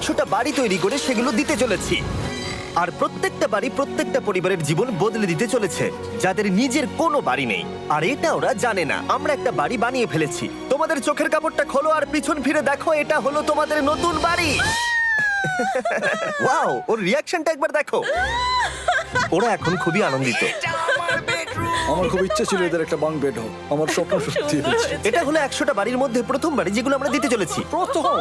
100টা বাড়ি তৈরি করে সেগুলো দিতে চলেছি। আর প্রত্যেকটা বাড়ি প্রত্যেকটা পরিবারের জীবন বদলে দিতে চলেছে যাদের নিজের কোনো বাড়ি নেই। আর এটা ওরা জানে না। আমরা একটা বাড়ি বানিয়ে ফেলেছি। তোমাদের চোখের কাপড়টা খোলো আর পিছন ফিরে দেখো, এটা হলো তোমাদের নতুন বাড়ি। ওয়াও, ওর রিয়াকশনটা একবার দেখো। ওরা এখন খুবই আনন্দিত। আমার খুব ইচ্ছে ছিল এদের একটা বাঙ্ক বেড হোক, আমার স্বপ্ন সত্যি হয়েছে। এটা হলো 100টা বাড়ির মধ্যে প্রথম বাড়ি যেগুলো আমরা দিতে চলেছি। প্রথম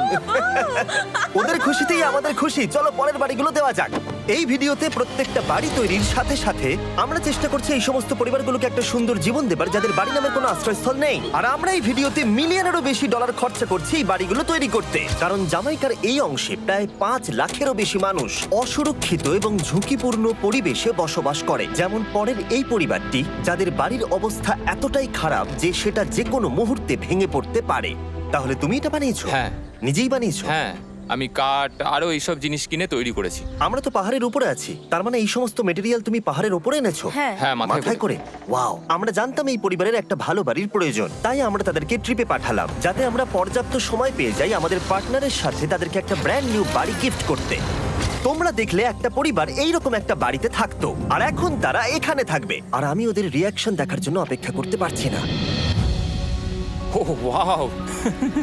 ওদের খুশিতেই আমাদের খুশি। চলো পরের বাড়িগুলো দেওয়া যাক। এই ভিডিওতে প্রত্যেকটা বাড়ি তৈরির সাথে সাথে আমরা চেষ্টা করছি এই সমস্ত পরিবারগুলোকে একটা সুন্দর জীবন দেবার যাদের বাড়ি নামের কোনো আশ্রয়স্থল নেই। আর আমরা এই ভিডিওতে মিলিয়নেরও বেশি ডলার খরচা করছি এই বাড়িগুলো তৈরি করতে, কারণ জামাইকার এই অংশে প্রায় 5 লাখেরও বেশি মানুষ অসুরক্ষিত এবং ঝুঁকিপূর্ণ পরিবেশে বসবাস করে। যেমন পরের এই পরিবারটি, যাদের বাড়ির অবস্থা এতটাই খারাপ যে সেটা যে কোনো মুহূর্তে ভেঙে পড়তে পারে। তাহলে তুমি এটা বানিয়েছো? হ্যাঁ। নিজেই বানিয়েছো? হ্যাঁ, আমি কাঠ আরো এইসব জিনিস কিনে তৈরি করেছি। আমরা তো পাহাড়ের উপরে আছি, তার মানে এই সমস্ত মেটেরিয়াল তুমি পাহাড়ের উপরে এনেছো? হ্যাঁ। হ্যাঁ, মাথায় করে। ওয়াও, আমরা জানতাম এই পরিবারের একটা ভালো বাড়ির প্রয়োজন, তাই আমরা তাদেরকে ট্রিপে পাঠালাম যাতে আমরা পর্যাপ্ত সময় পেয়ে যাই আমাদের পার্টনারের সাথে তাদেরকে একটা ব্র্যান্ড নিউ বাড়ি গিফট করতে। তোমরা দেখলে একটা পরিবার এইরকম একটা বাড়িতে থাকতো, আর এখন তারা এখানে থাকবে। আর আমি ওদের রিয়াকশন দেখার জন্য অপেক্ষা করতে পারছি না। ও ওয়াও!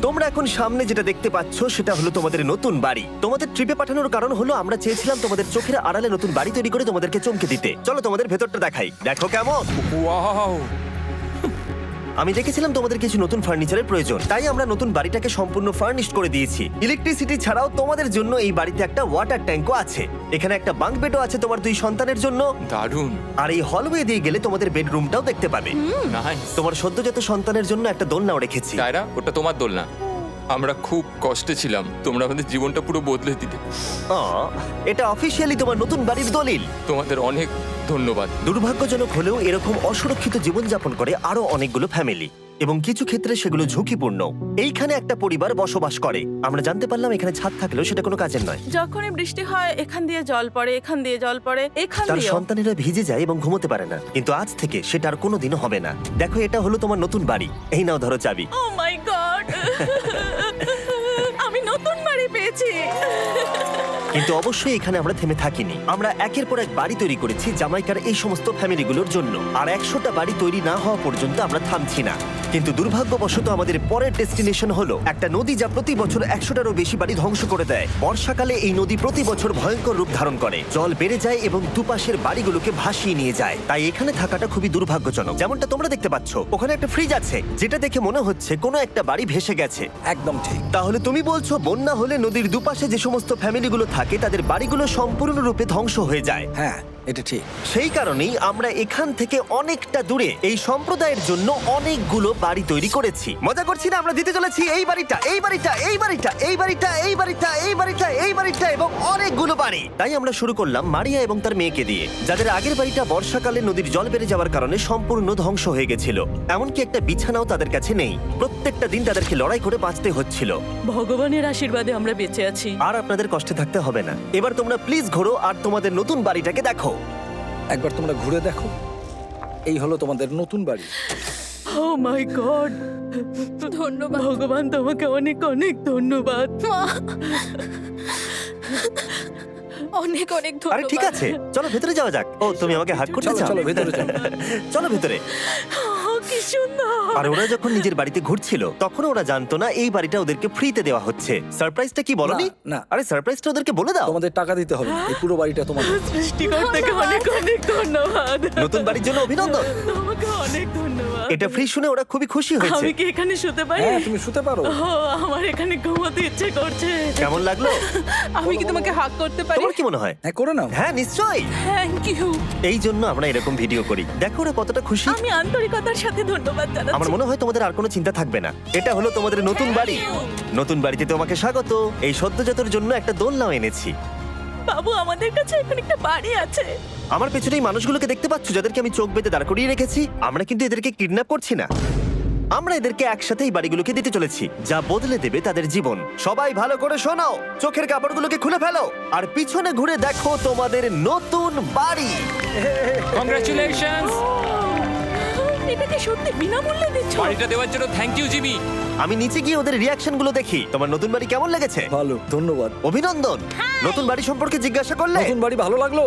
তোমরা এখন সামনে যেটা দেখতে পাচ্ছ সেটা হলো তোমাদের নতুন বাড়ি। তোমাদের ট্রিপে পাঠানোর কারণ হলো আমরা চেয়েছিলাম তোমাদের চোখের আড়ালে নতুন বাড়ি তৈরি করে তোমাদেরকে চমকে দিতে। চলো তোমাদের ভেতরটা দেখাই, দেখো কেমন। ওয়াও! আমি দেখেছিলাম তোমাদের কিছু নতুন ফার্নিচারের প্রয়োজন, তাই আমরা নতুন বাড়িটাকে সম্পূর্ণ ফার্নিশড করে দিয়েছি। ইলেকট্রিসিটি ছাড়াও তোমাদের জন্য এই বাড়িতে একটা ওয়াটার ট্যাঙ্কও আছে। এখানে একটা বাঙ্ক বেডও আছে তোমার 2 সন্তানের জন্য। দারুণ! আর এই হলওয়ে দিয়ে গেলে তোমাদের বেডরুমটাও দেখতে পাবে। নাইস! তোমার সদ্যজাত সন্তানের জন্য একটা দোলনাও রেখেছি। টায়রা, ওটা তোমার দোলনা। আমরা খুব কষ্টে ছিলাম, তোমরা আমাদের জীবনটা পুরো বদলে দিতে। এটা অফিসিয়ালি তোমার নতুন বাড়ির দলিল। তোমাদের অনেক ধন্যবাদ। দুর্ভাগ্যজনক হলেও এরকম অসুরক্ষিত জীবনযাপন করে আরো অনেকগুলো ফ্যামিলি, এবং কিছু ক্ষেত্রে সেগুলো ঝুঁকিপূর্ণ। এইখানে একটা পরিবার বসবাস করে। আমরা জানতে পারলাম এখানে ছাদ থাকলেও সেটা কোনো কাজের নয়। যখনই বৃষ্টি হয় এখান দিয়ে জল পড়ে, এখান দিয়ে জল পড়ে, এখান তার দিয়ে। সন্তানেরা ভিজে যায় এবং ঘুমোতে পারে না, কিন্তু আজ থেকে সেটা আর কোনোদিনও হবে না। দেখো, এটা হলো তোমার নতুন বাড়ি। এই নাও, ধরো চাবি। ও মাই গড! আমি নতুন বাড়ি পেয়েছি। কিন্তু অবশ্যই এখানে আমরা থেমে থাকিনি। আমরা একের পর এক বাড়ি তৈরি করেছি জামাইকার এই সমস্ত ফ্যামিলিগুলোর জন্য। আর 100টা বাড়ি তৈরি না হওয়া পর্যন্ত আমরা থামছি না। কিন্তু দুর্ভাগ্যবশত আমাদের পরের ডেস্টিনেশন হলো একটা নদী যা প্রতি বছর 100টারও বেশি বাড়ি ধ্বংস করে দেয়। বর্ষাকালে এই নদী প্রতি বছর ভয়ঙ্কর রূপ ধারণ করে, জল বেড়ে যায় এবং দুপাশের বাড়িগুলোকে ভাসিয়ে নিয়ে যায়। তাই এখানে থাকাটা খুবই দুর্ভাগ্যজনক। যেমনটা তোমরা দেখতে পাচ্ছ, ওখানে একটা ফ্রিজ আছে যেটা দেখে মনে হচ্ছে কোনো একটা বাড়ি ভেসে গেছে। একদম ঠিক। তাহলে তুমি বলছো বন্যা হলে নদীর দুপাশে যে সমস্ত ফ্যামিলিগুলো থাকে তাদের বাড়িগুলো সম্পূর্ণরূপে ধ্বংস হয়ে যায়। হ্যাঁ, এটা ঠিক। সেই কারণেই আমরা এখান থেকে অনেকটা দূরে এই সম্প্রদায়ের জন্য অনেকগুলো বাড়ি তৈরি করেছি। মজা করছি না? আমরা দিতে চলেছি এই বাড়িটা, এই বাড়িটা, এই বাড়িটা, এই বাড়িটা, এই বাড়িটা, এই বাড়িটা, এই বাড়িটা এবং অনেকগুলো বাড়ি। তাই আমরা শুরু করলাম মারিয়া এবং তার মেয়েকে দিয়ে, যাদের আগের বাড়িটা বর্ষাকালে নদীর জল বেড়ে যাওয়ার কারণে সম্পূর্ণ ধ্বংস হয়ে গেছিল। এমনকি একটা বিছানাও তাদের কাছে নেই। প্রত্যেকটা দিন তাদেরকে লড়াই করে বাঁচতে হচ্ছিল। ভগবানের আশীর্বাদে আমরা বেঁচে আছি। আর আপনাদের কষ্টে থাকতে হবে না। এবার তোমরা প্লিজ ঘোরো আর তোমাদের নতুন বাড়িটাকে দেখো। একবার তোমরা ঘুরে দেখো, এই হলো তোমাদের নতুন বাড়ি। ও মাই গড! ধন্যবাদ ভগবান, তোমাকে অনেক অনেক ধন্যবাদ। অনেক অনেক আরে ধন্যবাদ। ঠিক আছে, চলো ভেতরে যাওয়া যাক। ও, তুমি আমাকে হাত করতে চলো চাও? চলো ভেতরে চলো। চলো ভেতরে। ও, কি সুন্দর! আর ওরা যখন নিজের বাড়িতে ঘুরছিল তখন ওরা জানতো না এই বাড়িটা ওদেরকে ফ্রিতে দেওয়া হচ্ছে। সারপ্রাইজটা কি বলনি? না, না। আরে সারপ্রাইজটা ওদেরকে বলে দাও। তোমাদের টাকা দিতে হবে, এই পুরো বাড়িটা তোমাদের। সৃষ্টিকর্তাকে অনেক অনেক ধন্যবাদ। নতুন বাড়ির জন্য অভিনন্দন। তোমাকে অনেক ধন্যবাদ। এটা ফ্রি শুনে ওরা খুবই খুশি হয়েছে। আমি কি এখানে শুতে পারি? হ্যাঁ, তুমি শুতে পারো। ও, আমার এখানে ঘুমোতে ইচ্ছে করছে। কেমন লাগলো? আমি কি তোমাকে হাগ করতে পারি? তোমার কি মনে হয়? হ্যাঁ, করে নাও। হ্যাঁ, নিশ্চয়ই। Thank you. এই জন্য আমরা এরকম ভিডিও করি। দেখো ওরা কতটা খুশি। আমি আন্তরিকতার সাথে ধন্যবাদ জানাচ্ছি। আমার মনে হয় তোমাদের আর কোনো চিন্তা থাকবে না। এটা হলো তোমাদের নতুন বাড়ি। নতুন বাড়িতে তোমাকে স্বাগত। এই সদ্যজাতর জন্য একটা দোলনাও এনেছি। বাবু, আমাদের কাছে এখন একটা বাড়ি আছে। আমার পেছনে এই মানুষগুলোকে দেখতে পাচ্ছ যাদেরকে আমি চোখ বেঁধে দাঁড় করিয়ে রেখেছি? আমরা কিন্তু এদেরকে কিডন্যাপ করছি না। আমরা এদেরকে একসাথে এই বাড়িগুলোকে দিতে চলেছি, যা বদলে দেবে তাদের জীবন। সবাই ভালো করে শোনো, চোখের কাপড়গুলোকে খুলে ফেলো আর পিছনে ঘুরে দেখো তোমাদের নতুন বাড়ি। কংগ্রাচুলেশনস! এটাকে সত্যি বিনামূল্যে দিচ্ছ? বাড়িটা দেওয়ার জন্য থ্যাংক ইউ জিমি। আমি নিচে গিয়ে ওদের রিয়াকশন গুলো দেখি। তোমার নতুন বাড়ি কেমন লেগেছে? ভালো, ধন্যবাদ। অভিনন্দন। নতুন বাড়ি সম্পর্কে জিজ্ঞাসা করলে? নতুন বাড়ি ভালো লাগলো?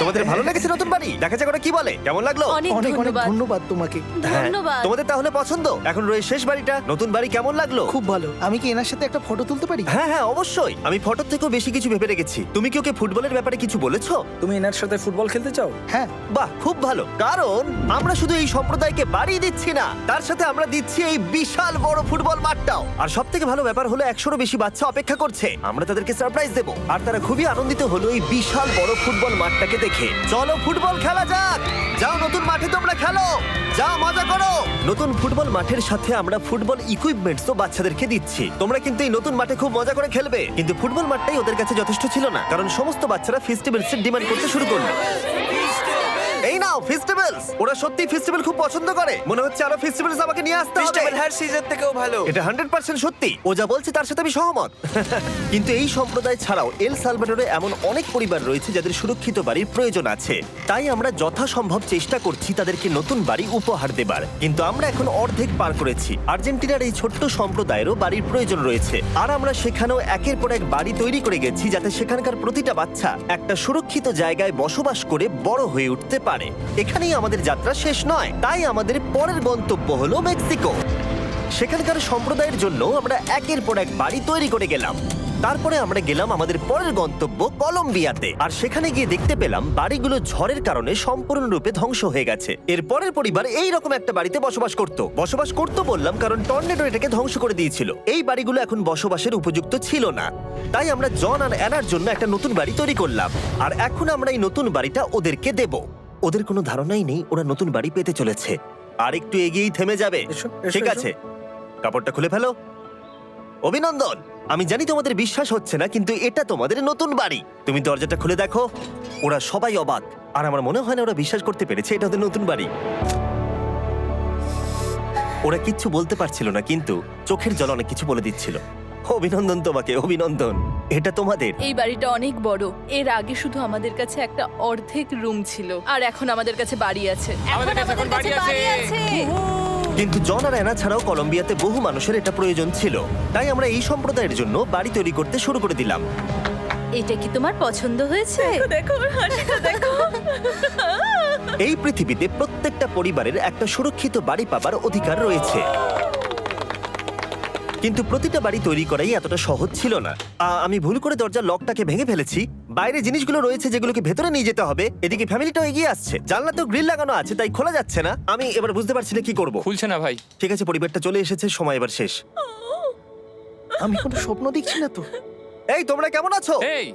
তোমাদের ভালো লেগেছে নতুন বাড়ি? দেখা যাক ওরা কি বলে। কেমন লাগলো? অনেক অনেক অনেক ধন্যবাদ। ধন্যবাদ তোমাকে। হ্যাঁ, ধন্যবাদ। তোমাদের তাহলে পছন্দ? এখন রয়ে শেষ বাড়িটা। নতুন বাড়ি কেমন লাগলো? খুব ভালো। আমি কি এনার সাথে একটা ফটো তুলতে পারি? হ্যাঁ হ্যাঁ অবশ্যই। আমি ফটোর থেকেও বেশি কিছু ভেবে রেখেছি। তুমি কি ওকে ফুটবলের ব্যাপারে কিছু বলেছো? তুমি এনার সাথে ফুটবল খেলতে চাও? হ্যাঁ। বাহ, খুব ভালো। কারণ আমরা শুধু এই সম্প্রদায়কে বাড়ি দিচ্ছি না, তার সাথে আমরা দিচ্ছি এই বিশাল বড় ফুটবল মাঠটাও। আর সব থেকে ভালো ব্যাপার হলো 100-রও বেশি বাচ্চা অপেক্ষা করছে। আমরা তাদেরকে সারপ্রাইজ দেবো। আর তারা খুবই আনন্দিত হলো এই বিশাল বড় ফুটবল মাঠটাকে দেখে। চলো ফুটবল খেলা যাক। যাও নতুন মাঠে তোমরা খেলো, যাও মজা করো। নতুন ফুটবল মাঠের সাথে আমরা ফুটবল ইকুইপমেন্টসও বাচ্চাদেরকে দিচ্ছি। তোমরা কিন্তু এই নতুন মাঠে খুব মজা করে খেলবে। কিন্তু ফুটবল মাঠটাই ওদের কাছে যথেষ্ট ছিল না, কারণ সমস্ত বাচ্চারা ফেস্টিভ্যালসের ডিমান্ড করতে শুরু করলো। এই নাও ফেস্টিভ্যালস। ওরা সত্যি ফেস্টিভ্যাল খুব পছন্দ করে। মনে হচ্ছে আরো ফেস্টিভ্যালস আমাকে নিয়ে আসতে হবে। ফেস্টিভ্যাল হার সিজন থেকেও ভালো। এটা 100% সত্যি। ও যা বলছে তার সাথে আমি সহমত। কিন্তু এই সম্প্রদায় ছাড়াও এল সালভাডোরে এমন অনেক পরিবার রয়েছে যাদের সুরক্ষিত বাড়ির প্রয়োজন আছে। তাই আমরা যথাসম্ভব চেষ্টা করছি তাদেরকে নতুন বাড়ি উপহার দেবার। কিন্তু আমরা এখন অর্ধেক পার করেছি। আর্জেন্টিনার এই ছোট্ট সম্প্রদায়েরও বাড়ির প্রয়োজন রয়েছে। আর আমরা সেখানেও একের পর এক বাড়ি তৈরি করে গেছি, যাতে সেখানকার প্রতিটা বাচ্চা একটা সুরক্ষিত জায়গায় বসবাস করে বড় হয়ে উঠতে পারে। এখানেই আমাদের যাত্রা শেষ নয়, তাই আমাদের পরের গন্তব্য হলো মেক্সিকো। সেখানকার সম্প্রদায়ের জন্য আমরা একের পর এক বাড়ি তৈরি করে গেলাম। তারপরে আমরা গেলাম আমাদের পরের গন্তব্য কলম্বিয়াতে। আর সেখানে গিয়ে দেখতে পেলাম বাড়িগুলো ঝড়ের কারণে সম্পূর্ণরূপে ধ্বংস হয়ে গেছে। এর পরের পরিবার এই রকম একটা বাড়িতে বসবাস করতো বললাম কারণ টর্নেডো এটাকে ধ্বংস করে দিয়েছিল। এই বাড়িগুলো এখন বসবাসের উপযুক্ত ছিল না। তাই আমরা জন আর অ্যানার জন্য একটা নতুন বাড়ি তৈরি করলাম। আর এখন আমরা এই নতুন বাড়িটা ওদেরকে দেব। ওদের কোনো ধারণাই নেই ওরা নতুন বাড়ি পেতে চলেছে। আর একটু এগিয়েই থেমে যাবে। এসো, এসো, ঠিক এসো। আছে, কাপড়টা খুলে ফেলো। অভিনন্দন। আমি জানি তোমাদের বিশ্বাস হচ্ছে না, কিন্তু এটা তোমাদের নতুন বাড়ি। তুমি দরজাটা খুলে দেখো। ওরা সবাই অবাক। আর আমার মনে হয় না ওরা বিশ্বাস করতে পেরেছে এটা ওদের নতুন বাড়ি। ওরা কিচ্ছু বলতে পারছিল না, কিন্তু চোখের জল অনেক কিছু বলে দিচ্ছিল। অভিনন্দন তোমাকে, অভিনন্দন। এটা তোমাদের। এই বাড়িটা অনেক বড়। এর আগে শুধু আমাদের কাছে একটা অর্ধেক রুম ছিল, আর এখন আমাদের কাছে বাড়ি আছে। আমাদের কাছে এখন বাড়ি আছে। কিন্তু জন আর অ্যানা ছাড়াও কলম্বিয়াতে বহু মানুষের এটা প্রয়োজন ছিল। তাই আমরা এই সম্প্রদায়ের জন্য বাড়ি তৈরি করতে শুরু করে দিলাম। এটা কি তোমার পছন্দ হয়েছে? দেখো ওর হাসিটা দেখো। এই পৃথিবীতে প্রত্যেকটা পরিবারের একটা সুরক্ষিত বাড়ি পাবার অধিকার রয়েছে। কিন্তু প্রতিটা বাড়ি তৈরি করাই এতটা সহজ ছিল না। আমি ভুল করে দরজার লকটাকে ভেঙে ফেলেছি। বাইরে জিনিসগুলো রয়েছে যেগুলোকে ভেতরে নিয়ে যেতে হবে। এদিকে ফ্যামিলিটাও এগিয়ে আসছে। জানলাতেও গ্রিল লাগানো আছে, তাই খোলা যাচ্ছে না। আমি এবার বুঝতে পারছি না কি করব। খুলছে না ভাই। ঠিক আছে, পরিবারটা চলে এসেছে, সময় এবার শেষ। আমি কোনো স্বপ্ন দেখছি না তো। এই তোমরা কেমন আছো? এই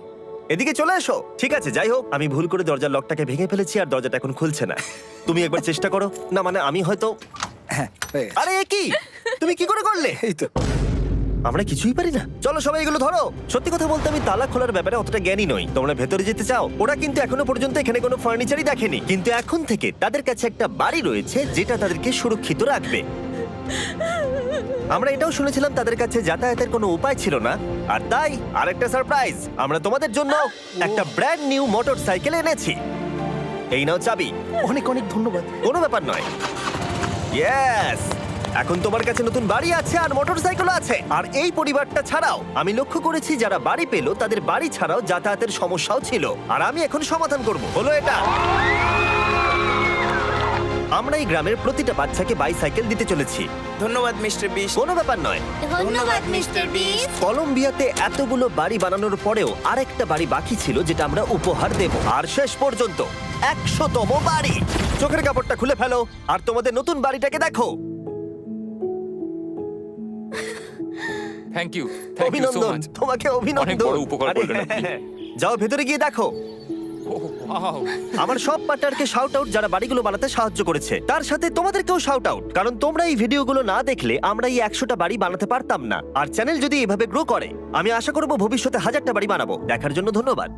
এদিকে চলে এসো। ঠিক আছে, যাই হোক, আমি ভুল করে দরজার লকটাকে ভেঙে ফেলেছি আর দরজাটা এখন খুলছে না। তুমি একবার চেষ্টা করো না। মানে আমি হয়তো। হ্যাঁ, হয়ে গেছে। আরে এ কি? তুমি কি করে করলে? এই তো। আমরা কিছুই পারি না। চলো সবাই এগুলো ধরো। সত্যি কথা বলতে আমি তালা খোলার ব্যাপারে অতটা জ্ঞানী নই। তোমরা ভেতরে যেতে চাও? ওরা কিন্তু এখনো পর্যন্ত এখানে কোনো ফার্নিচারই দেখেনি। কিন্তু এখন থেকে তাদের কাছে একটা বাড়ি রয়েছে যেটা তাদেরকে সুরক্ষিত রাখবে। আমরা এটাও শুনেছিলাম তাদের কাছে যাতায়াতের কোনো উপায় ছিল না। আর তাই আরেকটা সারপ্রাইজ, আমরা তোমাদের জন্য একটা ব্র্যান্ড নিউ মোটরসাইকেল এনেছি। এই নাও চাবি। অনেক অনেক ধন্যবাদ। কোনো ব্যাপার নয়। ইয়েস, এখন তোমার কাছে নতুন বাড়ি আছে আর মোটরসাইকেল আছে। আর এই পরিবারটা ছাড়াও আমি লক্ষ্য করেছি যারা বাড়ি পেল তাদের বাড়ি ছাড়াও যাতায়াতের সমস্যাও ছিল। আর আমি এখন সমাধান করব। হলো এটা। আমরা এই গ্রামের প্রতিটা বাচ্চাকে বাইসাইকেল দিতে চলেছি। ধন্যবাদ মিস্টার বিশ। কোনো ব্যাপার নয়। ধন্যবাদ মিস্টার বিস্ট। কলম্বিয়াতে এতগুলো বাড়ি বানানোর পরেও আরেকটা বাড়ি বাকি ছিল যেটা আমরা উপহার দেব। আর শেষ পর্যন্ত 100তম বাড়ি। চোখের কাপড়টা খুলে ফেলো আর তোমাদের নতুন বাড়িটাকে দেখো। থ্যাংক ইউ সো অভিনন্দন, মাচ। তোমাকে অনেক অভিনন্দন। বড় উপকার আরে, করলেন আপনি। যাও ভেতরে গিয়ে দেখো। ওয়াও। আমার সব পার্টনারকে শাউট আউট যারা বাড়িগুলো বানাতে সাহায্য করেছে। তার সাথে তোমাদেরকেও শাউট আউট, কারণ তোমরা এই ভিডিওগুলো না দেখলে আমরা এই 100টা বাড়ি বানাতে পারতাম না। আর চ্যানেল যদি এভাবে গ্রো করে, আমি আশা করব ভবিষ্যতে 1000টা বাড়ি বানাবো। দেখার জন্য ধন্যবাদ।